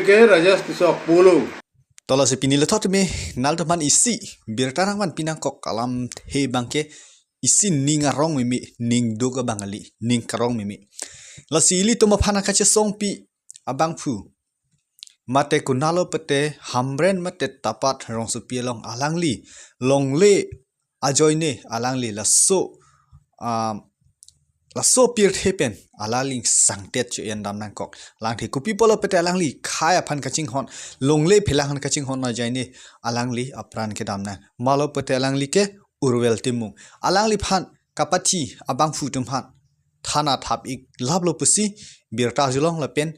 Ke rajas kisah puluh. Tola se pinila thot me nal to man isi birtarang man pinang kok kalam he bangke isi ninga rong mimi ning doga bangali ning karong mimi la sili to mapana kache song pi abang phu mate kunalo pete hamren mate tapat rong su pi long alangli longle ajoine alangli la so pir thepen alaling sangtet chu yan dam nang kok lang the kupi polo pete alangli khaya phan kaching hon longle philang kaching hon na jaine alangli apran ke dam na malo pete alangli ke urwel timung alangli phan kapati abang fu tum phan thana thap ik lablo pusi birta julong la pen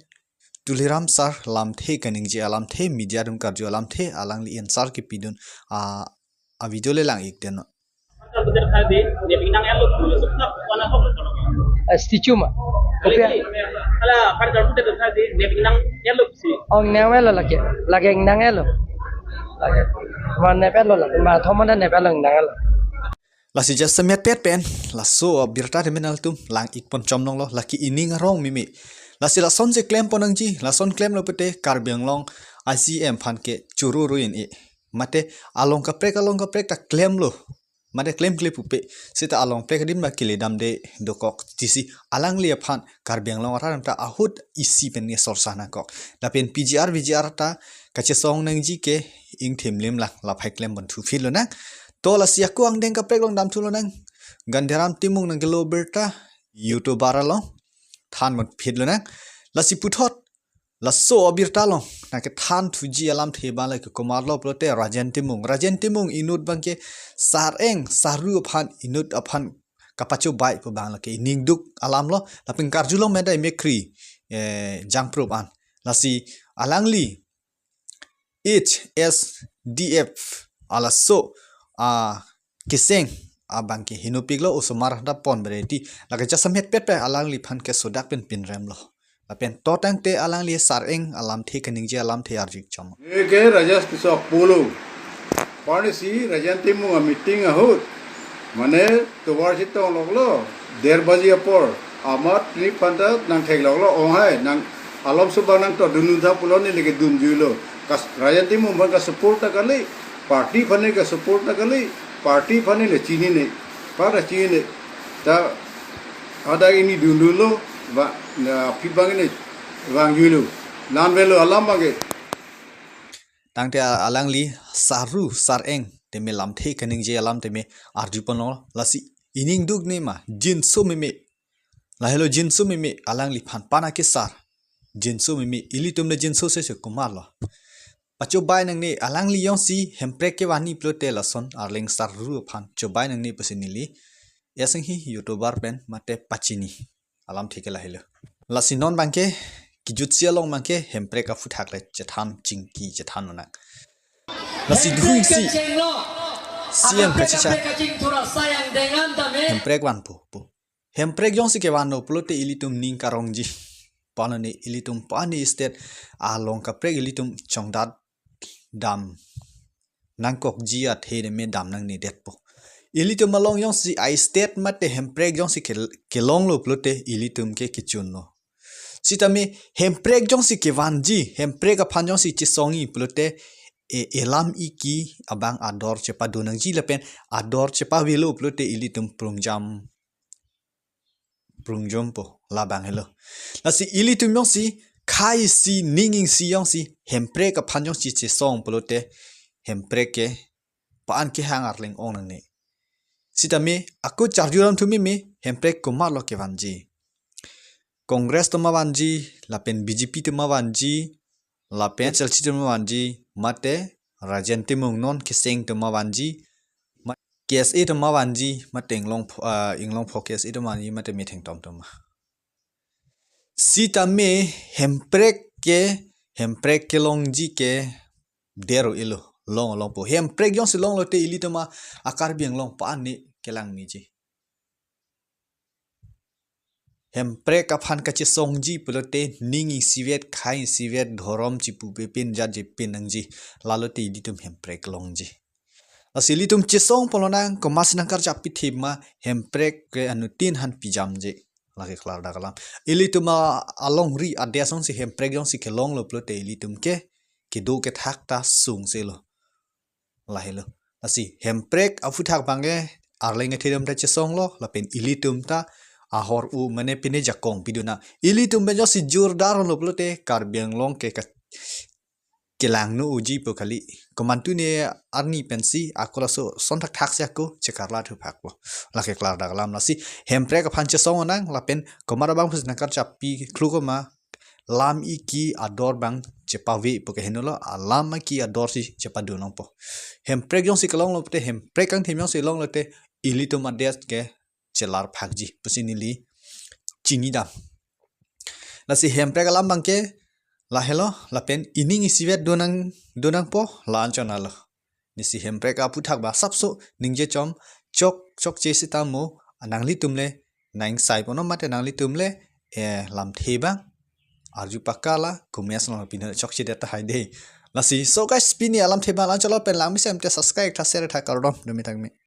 tuliram sar lam the kaning je alam the media dum kar jo alam the alangli en sar ke pidun a video le lang ik den Stichuma. Kopia. Ong nangelo lagi. Lagi nangelo. Lagi. Man nepelo lagi. Ma thomana nepelo nangelo. La si just met pet pen la so birta de menal tum lang ik pon chom nong lo la ki ining rong mimi la si la son je claim ponang ji la son claim lo pete kar biang long ICM phan ke churu ruin e mate along ka prek ta claim lo mate claim clip upe sita along prek dim ba kile dam de dokok tisi alang lia phan kar biang long ram ta ahut isi pen ne sor sana kok la pen VGR ta kache song nang ji ke ing them lem la phai claim bon thu fil lo na to la sia ko ang deng ka prek long dam thu lo nang ganderam timung nang gelo berta YouTube bara lo than mon phit lo nang la si puthot la so abir talong na ke than thuji alam the ba la ke komar lo plote rajen timung inut bangke sareng saru phan inut aphan kapacho bai po bang la ke ningduk alam lo la ping karjulong meda mekri jangpro an la si alangli HSDF ala so kiseng bangke hinupiglo usumar da pon bereti la ke jasamet pet pe alangli phan ke sodak pin rem lo lapen totang te alang li sareng alam the kaning je alam the arjik chom Ke rajas kisah puluh. Pani si rajan timu meeting ahut. Mane tuwar sitong loklo. 1:30 baji apor. Amat ni panta nang thek loklo onghai nang alam subang nang to dunun tha pulo ni lege dun julo. Kas rajan timu man ka support ta kali. Party phane ka support ta kali. Party phane le chini ne. Para chini ta ada ini dun lo ba pibang ini bang julo. Nan velo alam bage. tang te alang li saru sareng te me lam the kaning je alam te me arjupon lo lasi ining dug ne ma jinso me la hello jinso me alang li phan pana ke sar jinso me ilitum ne jinso se kumar lo pacho bai nang ne alang li yong si hempre ke wani plote la son arling saru phan cho bai nang ne pasinili yasang hi youtuber pen mate pachini alam thike la hello lasi non bangke kijutsia long mangke hempre ka futhak le chethan chingki chethan na lasi duing si siam ka chicha hempre wan pu hempre jong si ke wan no plote ilitum ning karong ji panani ilitum pani state along ka pre ilitum chongdat dam nangkok ji a the me dam nang ni det po ilitum malong yong si I state mate hempre jong si ke long lo plote ilitum ke kichun no sitame hemprek jong si kewanji hemprek a phanjong si chisongi plote elam iki abang ador chepa donang ji lepen ador chepa velo plote ilitum prungjom po labang hello la si ilitum yong si khai si ninging si yong si hemprek a phanjong si chisong plote hemprek ke pan ke hangar leng ong nang ne sitame aku charjuram thumi me hemprek kumar lo kewanji Kongres to mawanji lapen BJP to mawanji lapen chelchi to mawanji mate rajan timung non kiseng to mawanji KSA to mawanji mate inglong pho KSA to mawanji mate meeting tom tom sita me hemprek ke longji ke dero ilo long po hemprek yong si long lo te ili to ma akar biang long pa ni kelang ni ji hempre ka phan ka chi songji pulote ningi sivet khai sivet dhorom chi pu pe pin ja je pin nangji lalote iditum hempre klongji asilitum chi song polona ko masinangkar chapi thima hempre ke anu tin han pijam je lagi kelar dah kalam ili tu ma along ri adia song si hemprek jong si kelong lo plo te ili tum ke do ke thak ta sung se lo lahi lo asi hemprek afu thak bange arleng thedam ta chesong lo la pen ili tum ta ahor u mane pine jakong piduna ili tum be jo si jurdar lo plo te karbiang long ke kelang nu uji po kali komantu ne arni pensi aku laso son thak thak sia ko chekarla thu phak lo la ke klar da lam la si hempre ka phan che song nang la pen komara bang phus nakar chapi khlu ko ma lam i ki ador bang chepawe po ke henola alam ki ador si chepadu long po hempre jong si kalong lo te hempre kang themyong si long lo te ili to mades ke chelar phakji pusinili chini da la si hempre ka lam bang ke la hello la pen ining isivet donang po la anchona lo ni si hempre ka puthak ba sapso ningje chom chok che sita mo anangli tumle naing sai pono mate nangli tumle lam theba arju pakala kumias no pin chok che data haide la si so guys pini alam theba lan chalo pen lang mi sem te subscribe tha share tha kardom dumi tang mi